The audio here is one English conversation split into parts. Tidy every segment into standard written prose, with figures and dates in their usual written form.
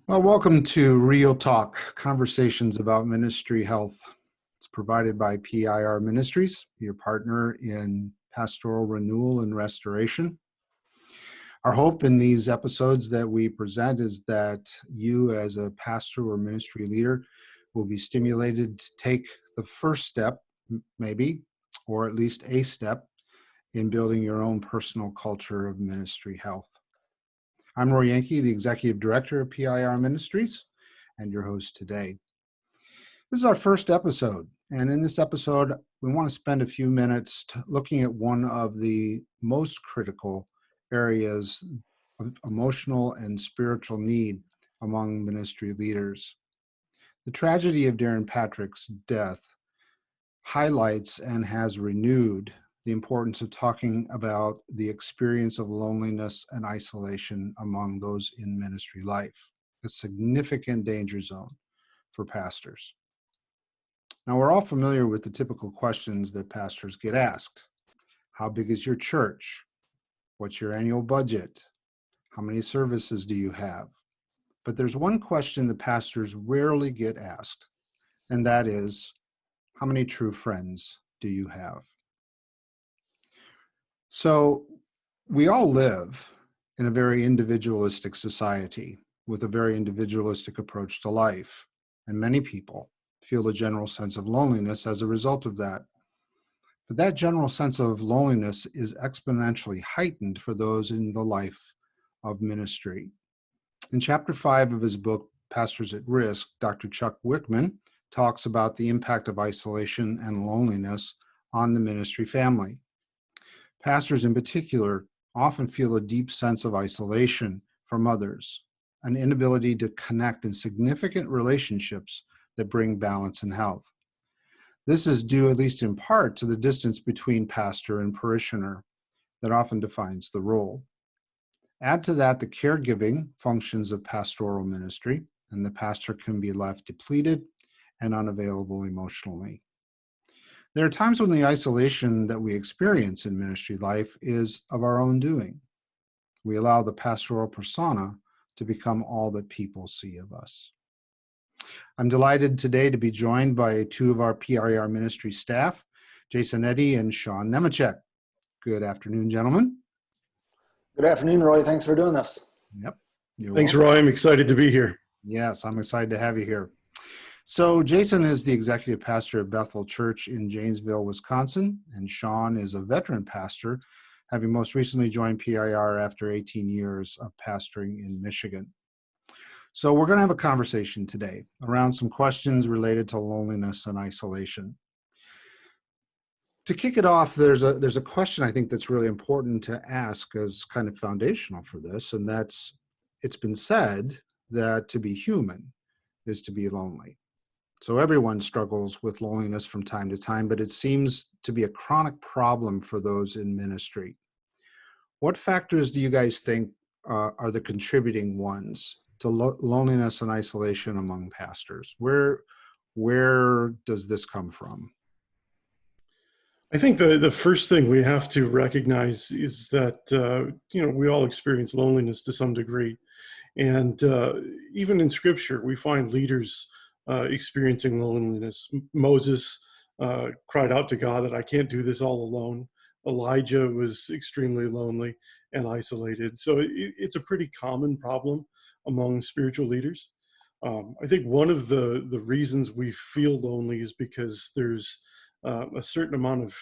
Well, welcome to Real Talk, Conversations about Ministry Health. It's provided by PIR Ministries, your partner in pastoral renewal and restoration. Our hope in these episodes that we present is that you, as a pastor or ministry leader, will be stimulated to take the first step, maybe, or at least a step, in building your own personal culture of ministry health. I'm Roy Yankee, the Executive Director of PIR Ministries, and your host today. This is our first episode, and in this episode, we want to spend a few minutes looking at one of the most critical areas of emotional and spiritual need among ministry leaders. The tragedy of Darren Patrick's death highlights and has renewed the importance of talking about the experience of loneliness and isolation among those in ministry life, a significant danger zone for pastors. Now, we're all familiar with the typical questions that pastors get asked. How big is your church? What's your annual budget? How many services do you have? But there's one question that pastors rarely get asked, and that is, how many true friends do you have? So we all live in a very individualistic society with a very individualistic approach to life, and many people feel a general sense of loneliness as a result of that. But that general sense of loneliness is exponentially heightened for those in the life of ministry. In chapter 5 of his book, Pastors at Risk, Dr. Chuck Wickman talks about the impact of isolation and loneliness on the ministry family. Pastors in particular often feel a deep sense of isolation from others, an inability to connect in significant relationships that bring balance and health. This is due, at least in part, to the distance between pastor and parishioner that often defines the role. Add to that the caregiving functions of pastoral ministry, and the pastor can be left depleted and unavailable emotionally. There are times when the isolation that we experience in ministry life is of our own doing. We allow the pastoral persona to become all that people see of us. I'm delighted today to be joined by two of our PIR ministry staff, Jason Eddy and Sean Nemechek. Good afternoon, gentlemen. Good afternoon, Roy. Thanks for doing this. Yep. Thanks, Roy. I'm excited to be here. Yes, I'm excited to have you here. So Jason is the executive pastor of Bethel Church in Janesville, Wisconsin, and Sean is a veteran pastor, having most recently joined PIR after 18 years of pastoring in Michigan. So we're going to have a conversation today around some questions related to loneliness and isolation. To kick it off, there's a question I think that's really important to ask as kind of foundational for this, and that's, it's been said that to be human is to be lonely. So everyone struggles with loneliness from time to time, but it seems to be a chronic problem for those in ministry. What factors do you guys think are the contributing ones to loneliness and isolation among pastors? Where does this come from? I think the first thing we have to recognize is that, we all experience loneliness to some degree. And even in Scripture, we find leaders experiencing loneliness. Moses cried out to God that I can't do this all alone. Elijah was extremely lonely and isolated. So it's a pretty common problem among spiritual leaders. I think one of the reasons we feel lonely is because there's a certain amount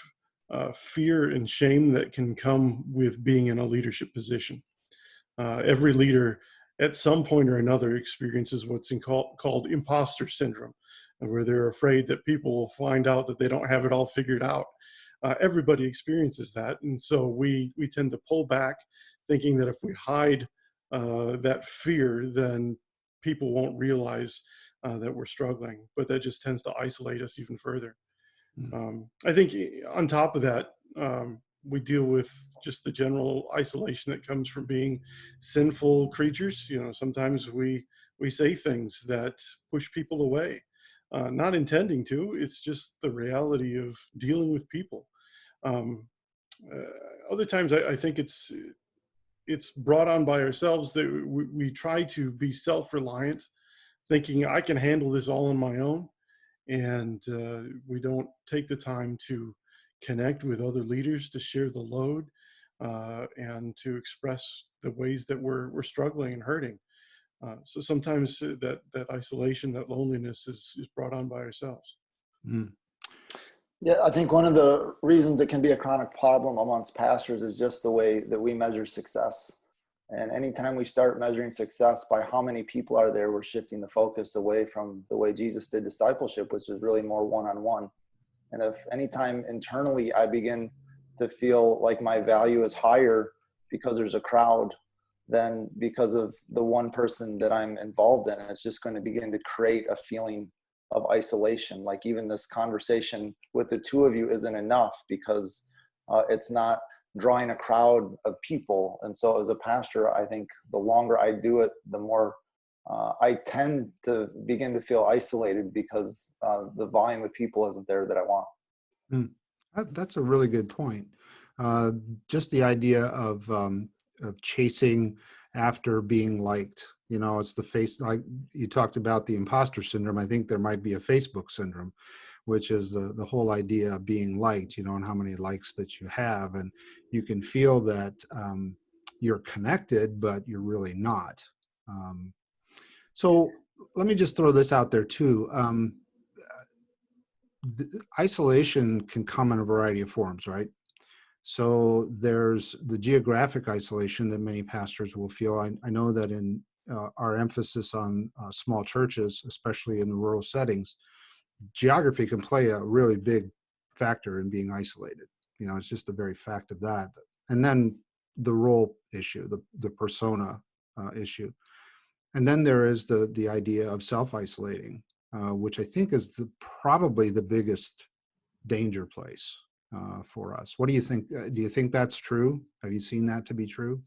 of fear and shame that can come with being in a leadership position. Every leader at some point or another experiences what's called imposter syndrome, where they're afraid that people will find out that they don't have it all figured out. Everybody experiences that, and so we tend to pull back, thinking that if we hide that fear, then people won't realize that we're struggling, but that just tends to isolate us even further. I think on top of that, we deal with just the general isolation that comes from being sinful creatures. Sometimes we say things that push people away, not intending to. It's just the reality of dealing with people. Other times I think it's it's brought on by ourselves that we try to be self-reliant, thinking I can handle this all on my own. And we don't take the time to connect with other leaders to share the load and to express the ways that we're struggling and hurting. So sometimes that isolation, that loneliness is brought on by ourselves. Mm. Yeah, I think one of the reasons it can be a chronic problem amongst pastors is just the way that we measure success. And anytime we start measuring success by how many people are there, we're shifting the focus away from the way Jesus did discipleship, which is really more one-on-one. And if anytime internally I begin to feel like my value is higher because there's a crowd than because of the one person that I'm involved in, it's just going to begin to create a feeling of isolation. Like even this conversation with the two of you isn't enough because it's not drawing a crowd of people. And so as a pastor, I think the longer I do it, the more I tend to begin to feel isolated because the volume of people isn't there that I want. Mm. That's a really good point. Just the idea of chasing after being liked. You know, it's the face, like you talked about the imposter syndrome. I think there might be a Facebook syndrome, which is the whole idea of being liked, you know, and how many likes that you have. And you can feel that you're connected, but you're really not. So let me just throw this out there too. Isolation can come in a variety of forms, right? So there's the geographic isolation that many pastors will feel. I know that in our emphasis on small churches, especially in the rural settings, geography can play a really big factor in being isolated. You know, it's just the very fact of that. And then the role issue, the persona issue. And then there is the idea of self-isolating, which I think is probably the biggest danger place for us. What do you think? Do you think that's true? Have you seen that to be true?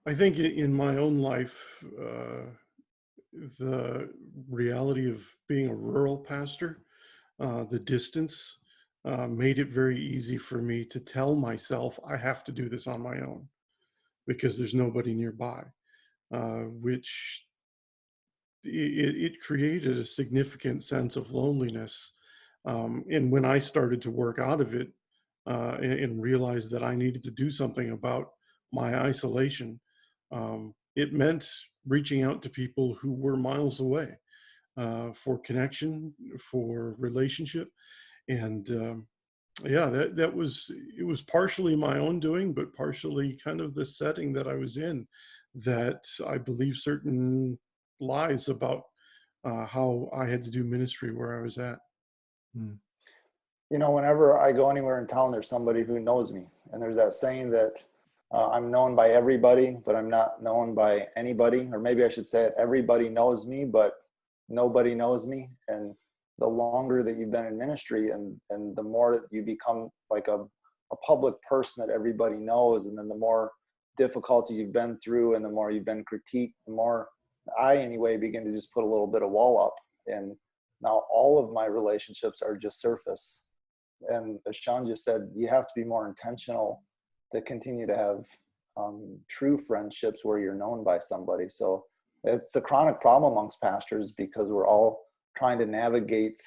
I think in my own life, the reality of being a rural pastor, the distance made it very easy for me to tell myself I have to do this on my own because there's nobody nearby, which it created a significant sense of loneliness. And when I started to work out of it and realized that I needed to do something about my isolation, it meant reaching out to people who were miles away for connection, for relationship. And yeah, that was, it was partially my own doing, but partially kind of the setting that I was in, that I believe certain lies about how I had to do ministry where I was at. Mm. You know, whenever I go anywhere in town, there's somebody who knows me. And there's that saying that I'm known by everybody, but I'm not known by anybody. Or maybe I should say it, everybody knows me, but nobody knows me. And the longer that you've been in ministry and the more that you become like a public person that everybody knows, and then the more difficulty you've been through and the more you've been critiqued, the more I anyway begin to just put a little bit of wall up. And now all of my relationships are just surface. And as Sean just said, you have to be more intentional to continue to have true friendships where you're known by somebody. So it's a chronic problem amongst pastors because we're all trying to navigate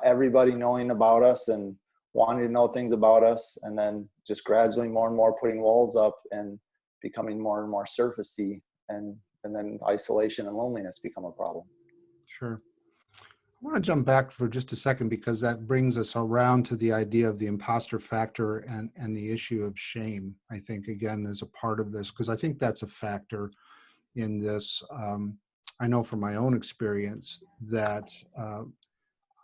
everybody knowing about us and wanting to know things about us, and then just gradually more and more putting walls up and becoming more and more surfacey, and then isolation and loneliness become a problem. Sure. I want to jump back for just a second because that brings us around to the idea of the imposter factor and the issue of shame. I think, again, is a part of this because I think that's a factor in this. I know from my own experience that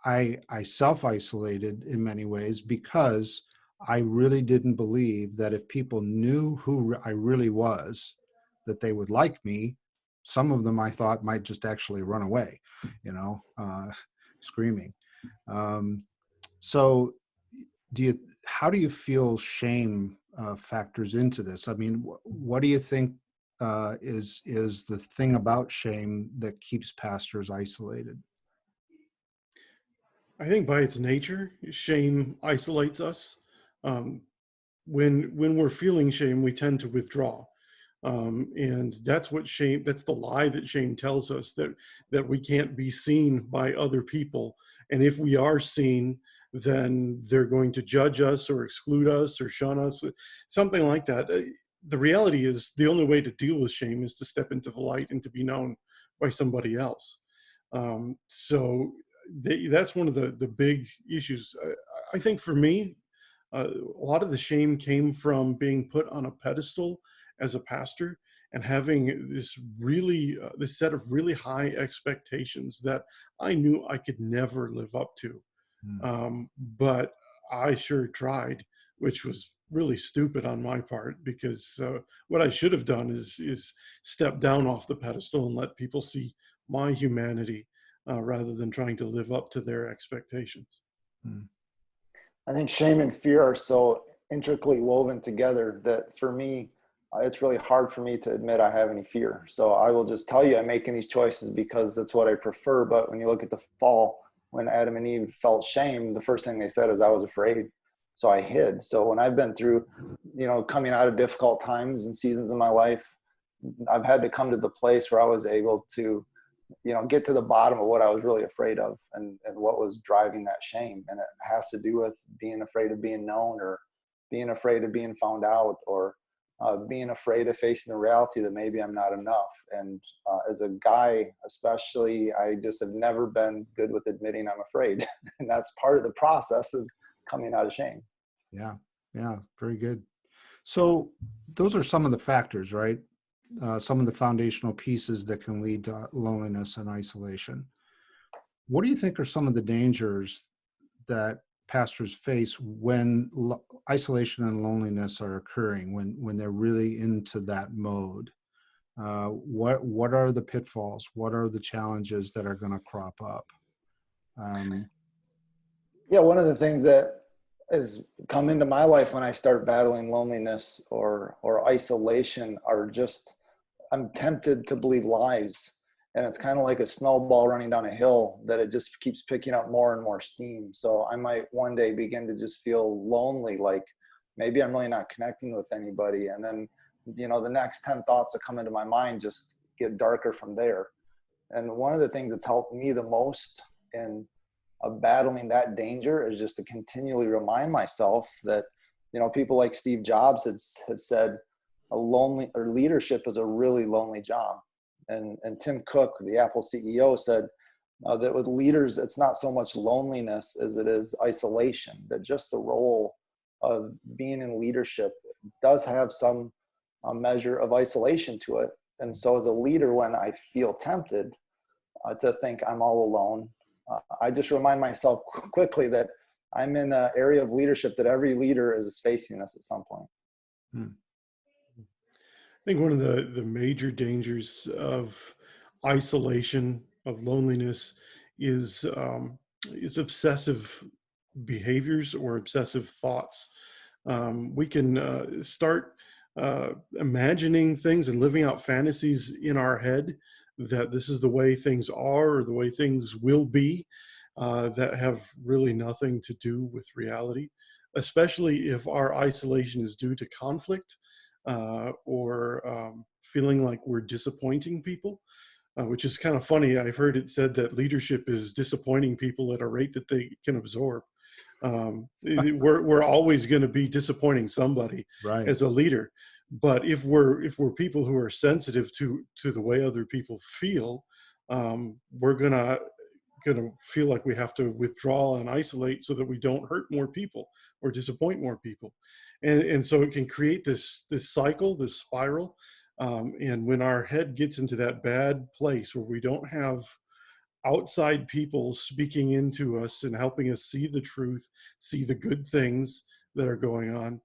I self-isolated in many ways because I really didn't believe that if people knew who I really was, that they would like me. Some of them I thought might just actually run away, you know, screaming. So how do you feel shame factors into this? I mean, what do you think is the thing about shame that keeps pastors isolated? I think by its nature, shame isolates us. Um, when we're feeling shame, we tend to withdraw. And that's what shame, that's the lie that shame tells us, that we can't be seen by other people. And if we are seen, then they're going to judge us or exclude us or shun us, something like that. The reality is the only way to deal with shame is to step into the light and to be known by somebody else. That's one of the big issues. I think for me, a lot of the shame came from being put on a pedestal as a pastor and having this set of really high expectations that I knew I could never live up to. But I sure tried, which was really stupid on my part, because what I should have done is step down off the pedestal and let people see my humanity rather than trying to live up to their expectations. I think shame and fear are so intricately woven together that for me, it's really hard for me to admit I have any fear. So I will just tell you I'm making these choices because that's what I prefer. But when you look at the fall, when Adam and Eve felt shame, the first thing they said is I was afraid. So I hid. So when I've been through, coming out of difficult times and seasons in my life, I've had to come to the place where I was able to, get to the bottom of what I was really afraid of and what was driving that shame. And it has to do with being afraid of being known, or being afraid of being found out, or being afraid of facing the reality that maybe I'm not enough. And as a guy, especially, I just have never been good with admitting I'm afraid. And that's part of the process of coming out of shame. Yeah. Very good. So those are some of the factors, right? Some of the foundational pieces that can lead to loneliness and isolation. What do you think are some of the dangers that pastors face when isolation and loneliness are occurring, when they're really into that mode? What are the pitfalls? What are the challenges that are going to crop up? One of the things that has come into my life when I start battling loneliness or isolation are just, I'm tempted to believe lies. And it's kind of like a snowball running down a hill that it just keeps picking up more and more steam. So I might one day begin to just feel lonely, like maybe I'm really not connecting with anybody. And then, the next 10 thoughts that come into my mind just get darker from there. And one of the things that's helped me the most in battling that danger is just to continually remind myself that, people like Steve Jobs have said leadership is a really lonely job. And Tim Cook, the Apple CEO, said that with leaders, it's not so much loneliness as it is isolation, that just the role of being in leadership does have some measure of isolation to it. And so as a leader, when I feel tempted to think I'm all alone, I just remind myself quickly that I'm in an area of leadership that every leader is facing this at some point. I think one of the major dangers of isolation, of loneliness, is obsessive behaviors or obsessive thoughts. We can start imagining things and living out fantasies in our head that this is the way things are or the way things will be, that have really nothing to do with reality, especially if our isolation is due to conflict or feeling like we're disappointing people, which is kind of funny. I've heard it said that leadership is disappointing people at a rate that they can absorb. We're always going to be disappointing somebody, right, as a leader. But if we're people who are sensitive to the way other people feel, we're gonna feel like we have to withdraw and isolate so that we don't hurt more people or disappoint more people. And so it can create this cycle, this spiral. And when our head gets into that bad place where we don't have outside people speaking into us and helping us see the truth, see the good things that are going on,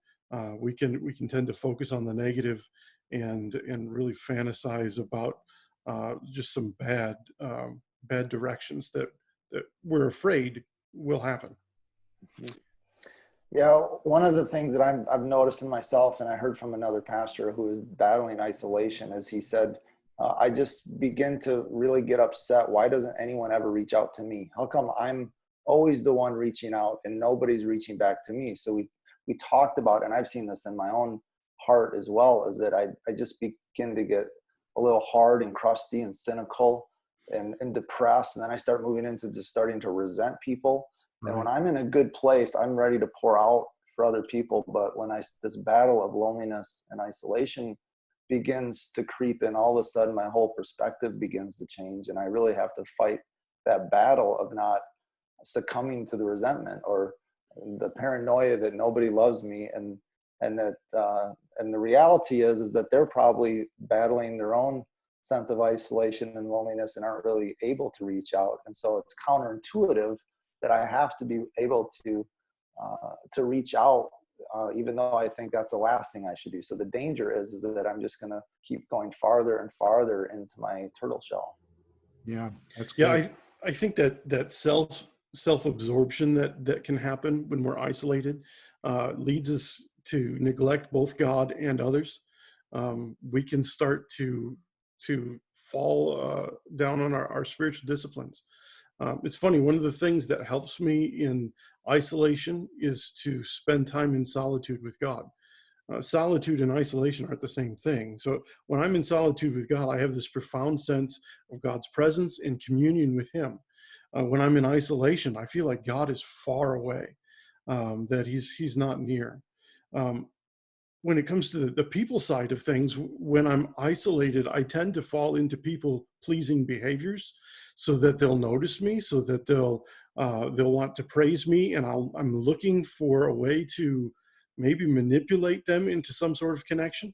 we can tend to focus on the negative and really fantasize about just some bad directions that we're afraid will happen. Yeah, one of the things that I've noticed in myself, and I heard from another pastor who is battling isolation, is he said, I just begin to really get upset. Why doesn't anyone ever reach out to me? How come I'm always the one reaching out and nobody's reaching back to me? So we talked about, and I've seen this in my own heart as well, is that I just begin to get a little hard and crusty and cynical and depressed. And then I start moving into just starting to resent people. Right. And when I'm in a good place, I'm ready to pour out for other people. But when this battle of loneliness and isolation begins to creep in, all of a sudden my whole perspective begins to change. And I really have to fight that battle of not succumbing to the resentment or the paranoia that nobody loves me, and that and the reality is that they're probably battling their own sense of isolation and loneliness and aren't really able to reach out. And so it's counterintuitive that I have to be able to reach out, even though I think that's the last thing I should do. So the danger is that I'm just going to keep going farther and farther into my turtle shell. Yeah, that's Yeah, good. I think that self-absorption that can happen when we're isolated leads us to neglect both God and others. We can start to fall down on our spiritual disciplines. It's funny, one of the things that helps me in isolation is to spend time in solitude with God. Solitude and isolation aren't the same thing. So when I'm in solitude with God, I have this profound sense of God's presence and communion with Him. When I'm in isolation, I feel like God is far away, that He's not near. Um, when it comes to the people side of things, when I'm isolated, I tend to fall into people pleasing behaviors, so that they'll notice me, so that they'll want to praise me, and I'm looking for a way to maybe manipulate them into some sort of connection.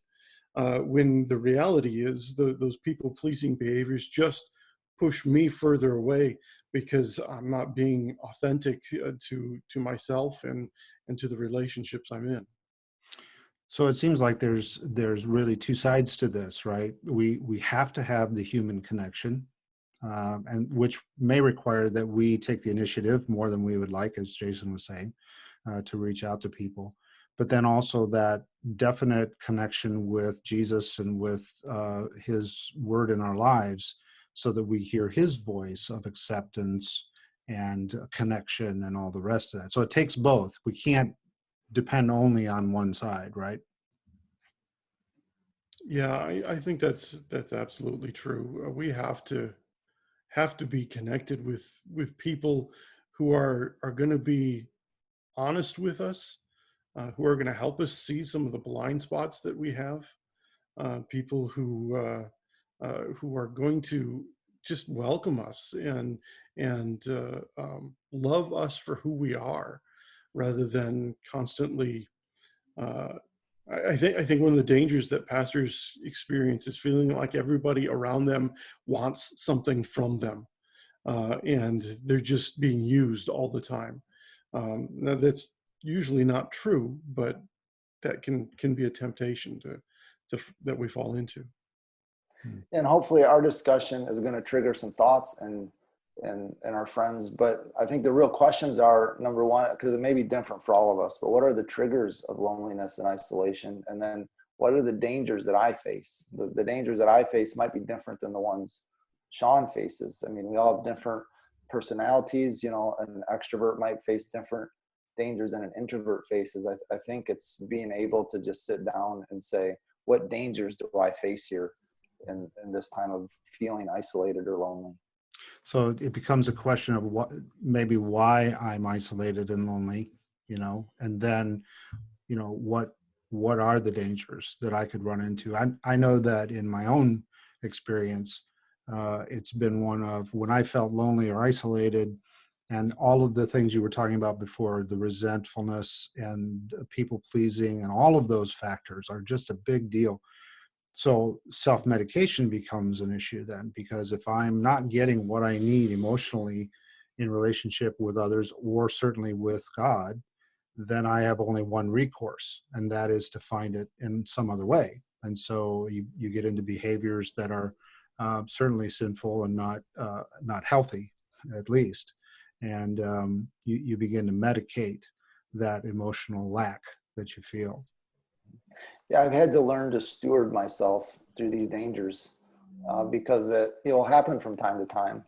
When the reality is those people pleasing behaviors just push me further away because I'm not being authentic to myself and to the relationships I'm in. So it seems like there's really two sides to this, right? We have to have the human connection, and which may require that we take the initiative more than we would like, as Jason was saying, to reach out to people. But then also that definite connection with Jesus and with His word in our lives, so that we hear His voice of acceptance and connection and all the rest of that. So it takes both. We can't depend only on one side, right? Yeah, I think that's absolutely true. We have to be connected with people who are going to be honest with us, who are going to help us see some of the blind spots that we have. People who are going to just welcome us and love us for who we are, rather than constantly. Uh, I think one of the dangers that pastors experience is feeling like everybody around them wants something from them, and they're just being used all the time. Now that's usually not true, but that can be a temptation to that we fall into. And hopefully our discussion is going to trigger some thoughts and our friends. But I think the real questions are, number one, because it may be different for all of us, but what are the triggers of loneliness and isolation? And then what are the dangers that I face? The dangers that I face might be different than the ones Sean faces. I mean, we all have different personalities. You know, an extrovert might face different dangers than an introvert faces. I think it's being able to just sit down and say, what dangers do I face here in this time of feeling isolated or lonely? So it becomes a question of maybe why I'm isolated and lonely, and then, what are the dangers that I could run into? I know that in my own experience, it's been one of when I felt lonely or isolated, and all of the things you were talking about before, the resentfulness and people pleasing and all of those factors are just a big deal. So self-medication becomes an issue then, because if I'm not getting what I need emotionally in relationship with others, or certainly with God, then I have only one recourse, and that is to find it in some other way. And so you get into behaviors that are certainly sinful and not healthy, at least. And you begin to medicate that emotional lack that you feel. Yeah, I've had to learn to steward myself through these dangers because it will happen from time to time.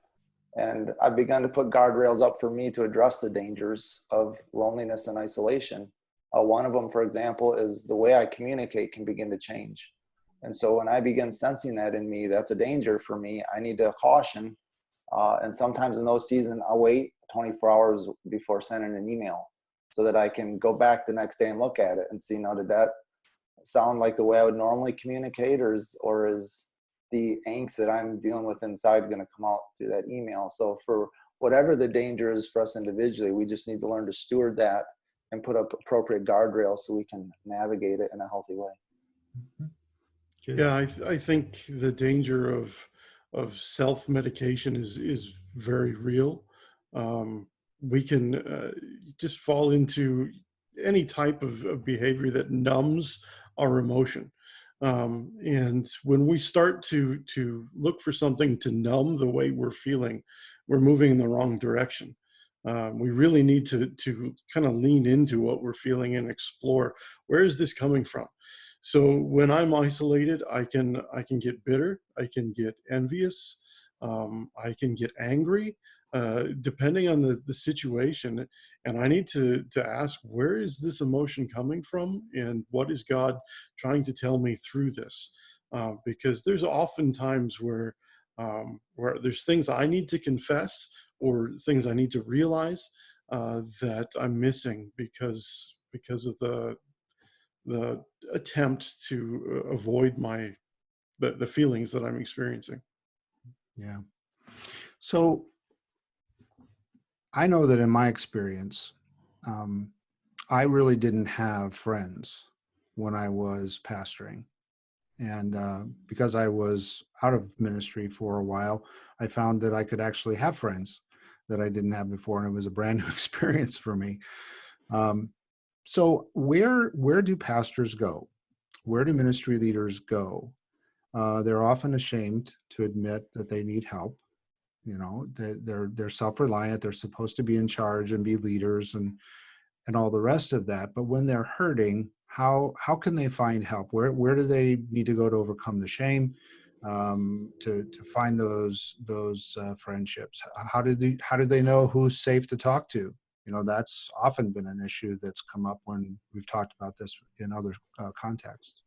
And I've begun to put guardrails up for me to address the dangers of loneliness and isolation. One of them, for example, is the way I communicate can begin to change. And so when I begin sensing that in me, that's a danger for me. I need to caution. And sometimes in those seasons, I'll wait 24 hours before sending an email so that I can go back the next day and look at it and see, now, did that sound like the way I would normally communicate, or is the angst that I'm dealing with inside going to come out through that email? So for whatever the danger is for us individually, we just need to learn to steward that and put up appropriate guardrails so we can navigate it in a healthy way. Yeah, I think the danger of self-medication is very real. We can just fall into any type of behavior that numbs our emotion. And when we start to look for something to numb the way we're feeling, we're moving in the wrong direction. We really need to kind of lean into what we're feeling and explore, where is this coming from? So when I'm isolated, I can get bitter, I can get envious, I can get angry, depending on the situation. And I need to ask, where is this emotion coming from, and what is God trying to tell me through this? Because there's often times where there's things I need to confess or things I need to realize that I'm missing because of the attempt to avoid the feelings that I'm experiencing. Yeah. So I know that in my experience, I really didn't have friends when I was pastoring. And because I was out of ministry for a while, I found that I could actually have friends that I didn't have before. And it was a brand new experience for me. So where do pastors go? Where do ministry leaders go? They're often ashamed to admit that they need help. You know, they're self-reliant. They're supposed to be in charge and be leaders and all the rest of that. But when they're hurting, how can they find help? Where do they need to go to overcome the shame, to find those friendships? How do they know who's safe to talk to? You know, that's often been an issue that's come up when we've talked about this in other contexts.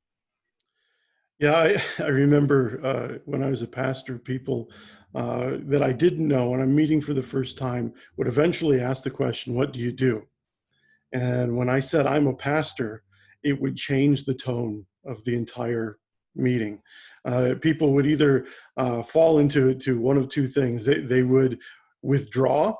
Yeah, I remember when I was a pastor, people that I didn't know, when I'm meeting for the first time, would eventually ask the question, "What do you do?" And when I said I'm a pastor, it would change the tone of the entire meeting. People would either fall into one of two things. They would withdraw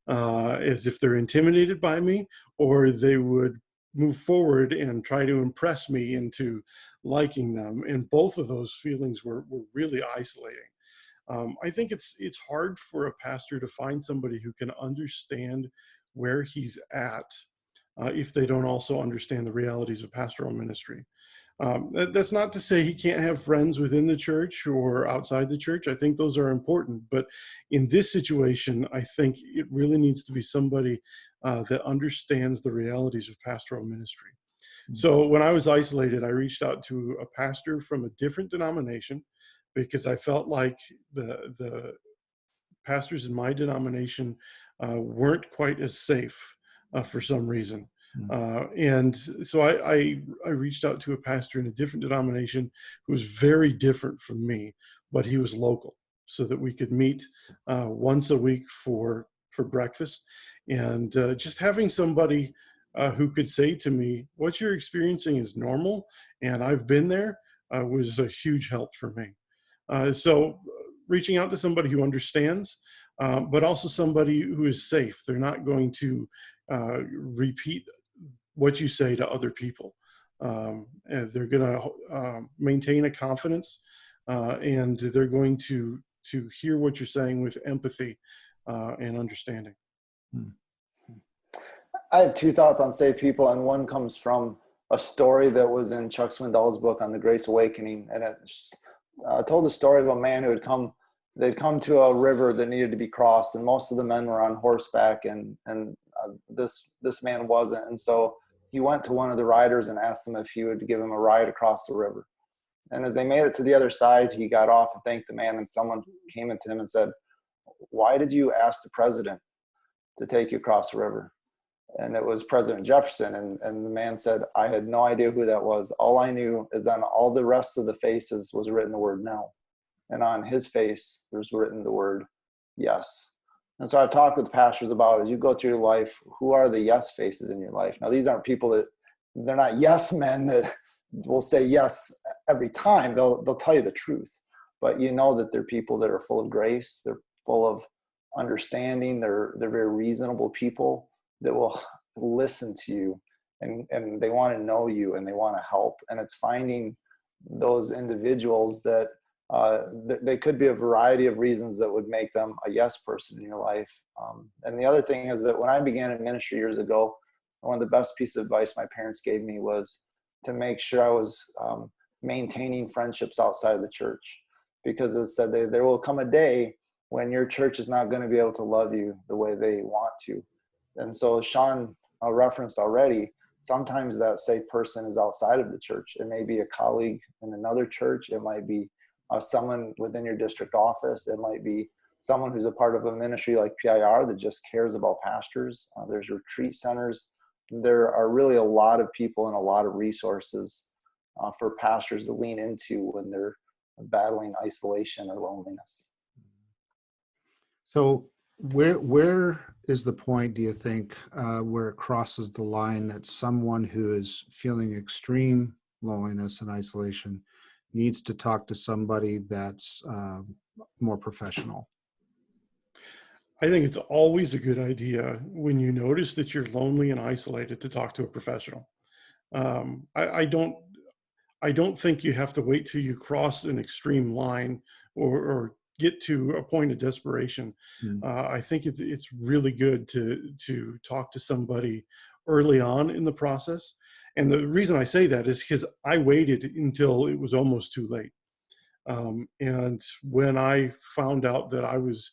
as if they're intimidated by me, or they would move forward and try to impress me into liking them. And both of those feelings were really isolating. I think it's hard for a pastor to find somebody who can understand where he's at if they don't also understand the realities of pastoral ministry. That's not to say he can't have friends within the church or outside the church. I think those are important. But in this situation, I think it really needs to be somebody that understands the realities of pastoral ministry. So when I was isolated, I reached out to a pastor from a different denomination because I felt like the pastors in my denomination weren't quite as safe for some reason. And so I reached out to a pastor in a different denomination who was very different from me, but he was local, so that we could meet once a week for breakfast. And just having somebody who could say to me, "What you're experiencing is normal, and I've been there," was a huge help for me. So reaching out to somebody who understands, but also somebody who is safe. They're not going to repeat what you say to other people. And they're going to maintain a confidence, and they're going to hear what you're saying with empathy and understanding. I have two thoughts on safe people, and one comes from a story that was in Chuck Swindoll's book on the Grace Awakening, and it told the story of a man who they'd come to a river that needed to be crossed, and most of the men were on horseback, and this man wasn't, and so he went to one of the riders and asked him if he would give him a ride across the river. And as they made it to the other side, he got off and thanked the man, and someone came into him and said, "Why did you ask the president to take you across the river?" And it was President Jefferson. And the man said, I had no idea who that was. All I knew is on all the rest of the faces was written the word no. And on his face, there's written the word yes. And so I've talked with pastors about, as you go through your life, who are the yes faces in your life? Now, these aren't people that, they're not yes men that will say yes every time. They'll tell you the truth. But you know that they're people that are full of grace. They're full of understanding. They're very reasonable people that will listen to you, and they want to know you, and they want to help. And it's finding those individuals that they could be a variety of reasons that would make them a yes person in your life. And the other thing is that when I began in ministry years ago, one of the best pieces of advice my parents gave me was to make sure I was maintaining friendships outside of the church, because it said there will come a day when your church is not going to be able to love you the way they want to. And so Sean referenced already, sometimes that safe person is outside of the church. It may be a colleague in another church. It might be someone within your district office. It might be someone who's a part of a ministry like PIR that just cares about pastors. There's retreat centers. There are really a lot of people and a lot of resources for pastors to lean into when they're battling isolation or loneliness. So where is the point, do you think, where it crosses the line that someone who is feeling extreme loneliness and isolation needs to talk to somebody that's more professional? I think it's always a good idea when you notice that you're lonely and isolated to talk to a professional. I don't think you have to wait till you cross an extreme line or get to a point of desperation. Mm. I think it's really good to talk to somebody early on in the process. And the reason I say that is because I waited until it was almost too late. And when I found out that I was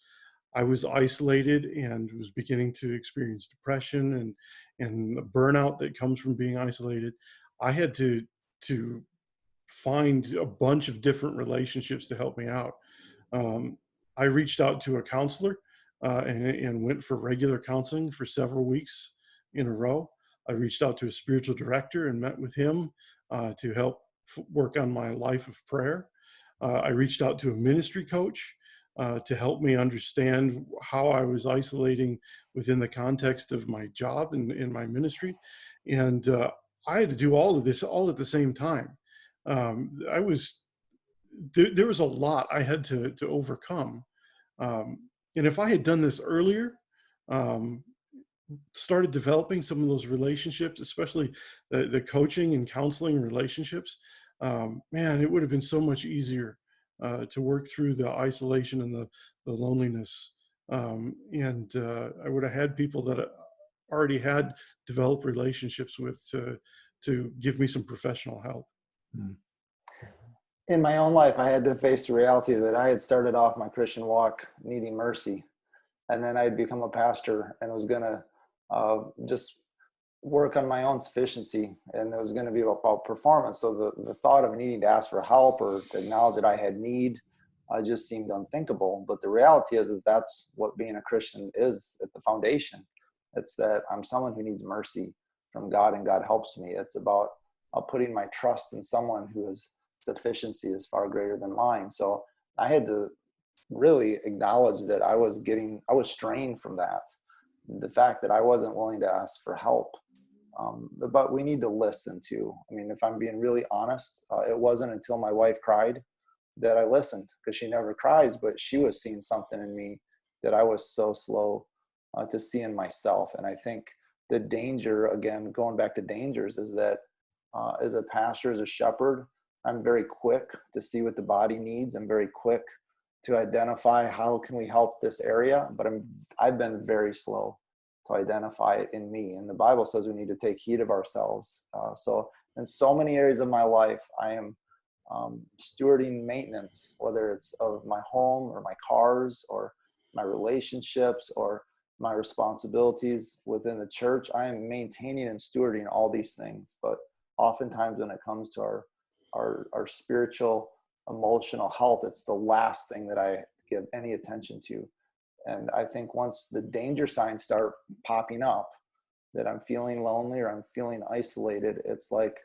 isolated and was beginning to experience depression and the burnout that comes from being isolated, I had to find a bunch of different relationships to help me out. I reached out to a counselor and went for regular counseling for several weeks in a row. I reached out to a spiritual director and met with him to help work on my life of prayer. I reached out to a ministry coach to help me understand how I was isolating within the context of my job and in my ministry. And I had to do all of this all at the same time. There was a lot I had to overcome. And if I had done this earlier, um, started developing some of those relationships, especially the coaching and counseling relationships, man, it would have been so much easier to work through the isolation and the loneliness. And I would have had people that I already had developed relationships with to give me some professional help. Mm. In my own life, I had to face the reality that I had started off my Christian walk needing mercy. And then I'd become a pastor and was going to just work on my own sufficiency. And it was going to be about performance. So the thought of needing to ask for help or to acknowledge that I had need just seemed unthinkable. But the reality is that's what being a Christian is at the foundation. It's that I'm someone who needs mercy from God, and God helps me. It's about putting my trust in someone whose sufficiency is far greater than mine. So I had to really acknowledge that I was strained from that. The fact that I wasn't willing to ask for help. But we need to listen too. I mean, if I'm being really honest, it wasn't until my wife cried that I listened, because she never cries, but she was seeing something in me that I was so slow to see in myself. And I think the danger, again, going back to dangers, is that as a pastor, as a shepherd, I'm very quick to see what the body needs. I'm very quick to identify how can we help this area, but I've been very slow to identify it in me. And the Bible says we need to take heed of ourselves. So in so many areas of my life, I am stewarding maintenance, whether it's of my home or my cars or my relationships or my responsibilities within the church. I am maintaining and stewarding all these things. But oftentimes when it comes to our spiritual, emotional health, it's the last thing that I give any attention to. And I think once the danger signs start popping up, that I'm feeling lonely or I'm feeling isolated, it's like,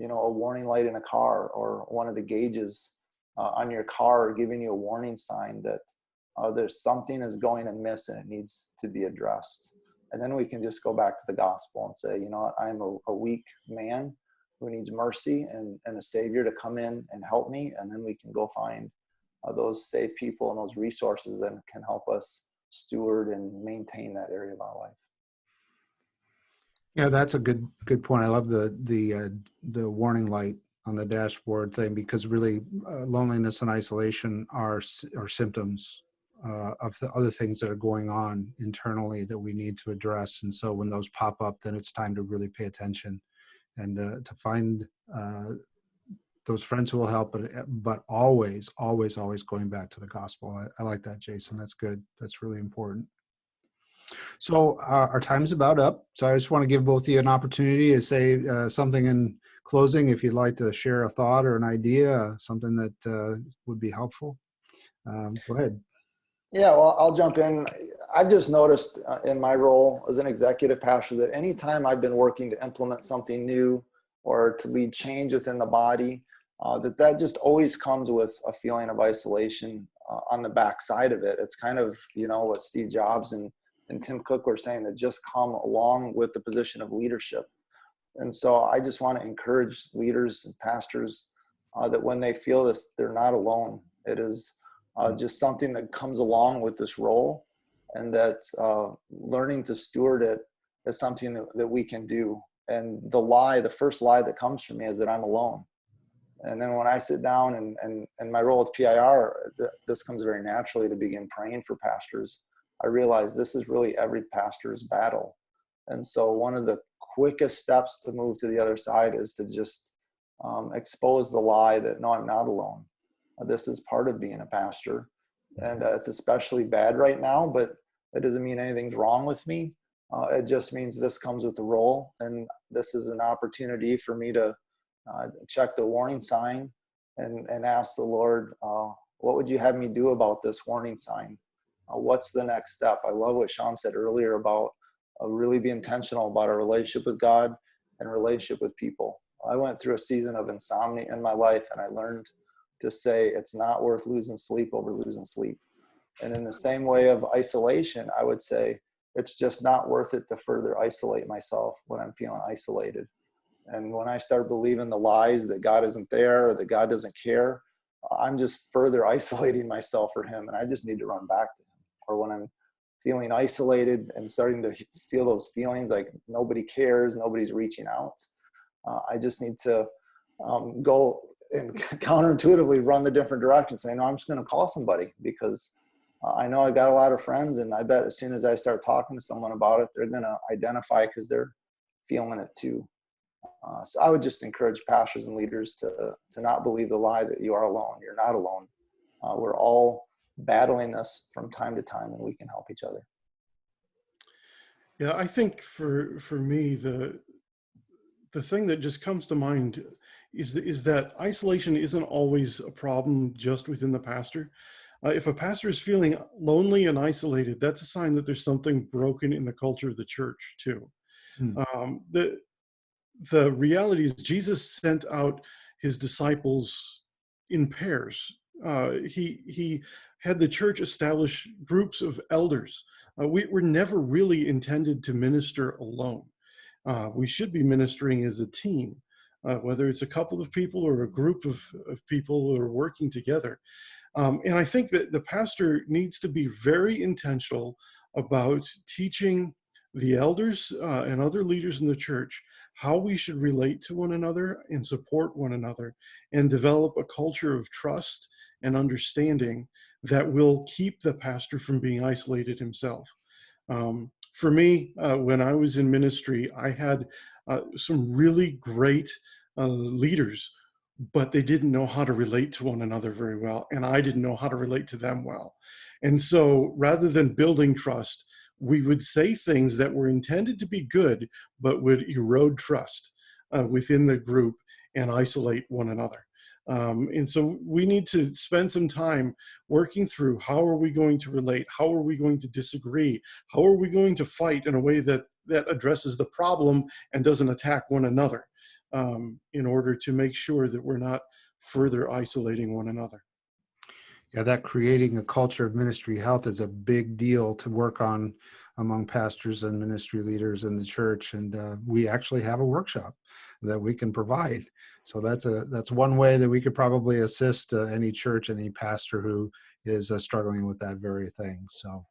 a warning light in a car, or one of the gauges on your car giving you a warning sign that there's something is going amiss and it needs to be addressed. And then we can just go back to the gospel and say, you know what, I'm a weak man who needs mercy and a savior to come in and help me. And then we can go find those safe people and those resources that can help us steward and maintain that area of our life. Yeah, that's a good point. I love the warning light on the dashboard thing, because really loneliness and isolation are symptoms of the other things that are going on internally that we need to address. And so when those pop up, then it's time to really pay attention and to find those friends who will help, but always going back to the gospel. I like that, Jason. That's good. That's really important. So our time's about up. So I just want to give both of you an opportunity to say something in closing. If you'd like to share a thought or an idea, something that would be helpful. Go ahead. Yeah, well, I'll jump in. I've just noticed in my role as an executive pastor that anytime I've been working to implement something new or to lead change within the body, that just always comes with a feeling of isolation on the backside of it. It's kind of, what Steve Jobs and Tim Cook were saying, that just come along with the position of leadership. And so I just want to encourage leaders and pastors that when they feel this, they're not alone. It is just something that comes along with this role, and that learning to steward it is something that we can do. And the first lie that comes from me is that I'm alone. And then when I sit down and my role with PIR, this comes very naturally to begin praying for pastors. I realize this is really every pastor's battle. And so one of the quickest steps to move to the other side is to just expose the lie that, no, I'm not alone. This is part of being a pastor. And it's especially bad right now, but it doesn't mean anything's wrong with me. It just means this comes with the role. And this is an opportunity for me to check the warning sign and ask the Lord, what would you have me do about this warning sign? What's the next step? I love what Sean said earlier about really be intentional about our relationship with God and relationship with people. I went through a season of insomnia in my life, and I learned to say it's not worth losing sleep over losing sleep. And in the same way of isolation, I would say it's just not worth it to further isolate myself when I'm feeling isolated. And when I start believing the lies that God isn't there or that God doesn't care, I'm just further isolating myself for him, and I just need to run back to him. Or when I'm feeling isolated and starting to feel those feelings like nobody cares, nobody's reaching out, I just need to go and counterintuitively run the different direction, saying, no, I'm just going to call somebody, because I know I got a lot of friends, and I bet as soon as I start talking to someone about it, they're going to identify because they're feeling it too. So I would just encourage pastors and leaders to not believe the lie that you are alone. You're not alone. We're all battling this from time to time, and we can help each other. Yeah, I think for me, the thing that just comes to mind is that isolation isn't always a problem just within the pastor. If a pastor is feeling lonely and isolated, that's a sign that there's something broken in the culture of the church too. The reality is Jesus sent out his disciples in pairs. He had the church establish groups of elders. We were never really intended to minister alone. We should be ministering as a team, whether it's a couple of people or a group of people who are working together. And I think that the pastor needs to be very intentional about teaching the elders and other leaders in the church how we should relate to one another and support one another, and develop a culture of trust and understanding that will keep the pastor from being isolated himself. For me, when I was in ministry, I had some really great leaders, but they didn't know how to relate to one another very well, and I didn't know how to relate to them well. And so rather than building trust, we would say things that were intended to be good, but would erode trust within the group and isolate one another. And so we need to spend some time working through how are we going to relate? How are we going to disagree? How are we going to fight in a way that addresses the problem and doesn't attack one another, in order to make sure that we're not further isolating one another. Yeah, that creating a culture of ministry health is a big deal to work on among pastors and ministry leaders in the church. And we actually have a workshop that we can provide. So that's one way that we could probably assist any church, any pastor who is struggling with that very thing. So,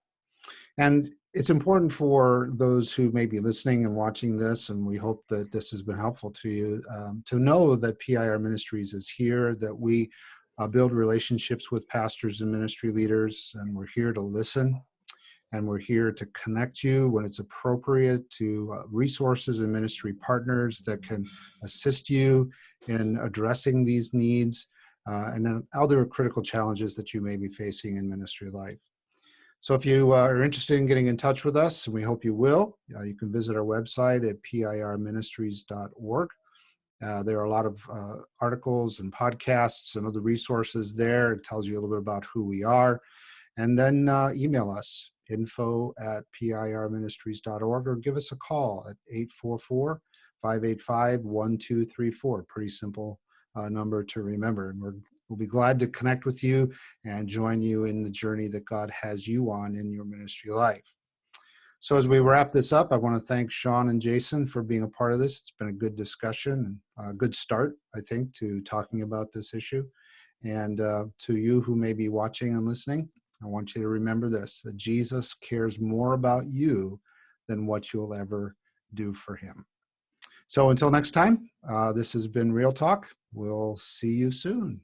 and it's important for those who may be listening and watching this, and we hope that this has been helpful to you, to know that PIR Ministries is here, that we build relationships with pastors and ministry leaders, and we're here to listen, and we're here to connect you when it's appropriate to resources and ministry partners that can assist you in addressing these needs and then other critical challenges that you may be facing in ministry life. So if you are interested in getting in touch with us, and we hope you will, you can visit our website at pirministries.org. There are a lot of articles and podcasts and other resources there. It tells you a little bit about who we are. And then email us, info@pirministries.org, or give us a call at 844-585-1234. Pretty simple number to remember. And we'll be glad to connect with you and join you in the journey that God has you on in your ministry life. So as we wrap this up, I want to thank Sean and Jason for being a part of this. It's been a good discussion and a good start, I think, to talking about this issue. And to you who may be watching and listening, I want you to remember this, that Jesus cares more about you than what you'll ever do for him. So until next time, this has been Real Talk. We'll see you soon.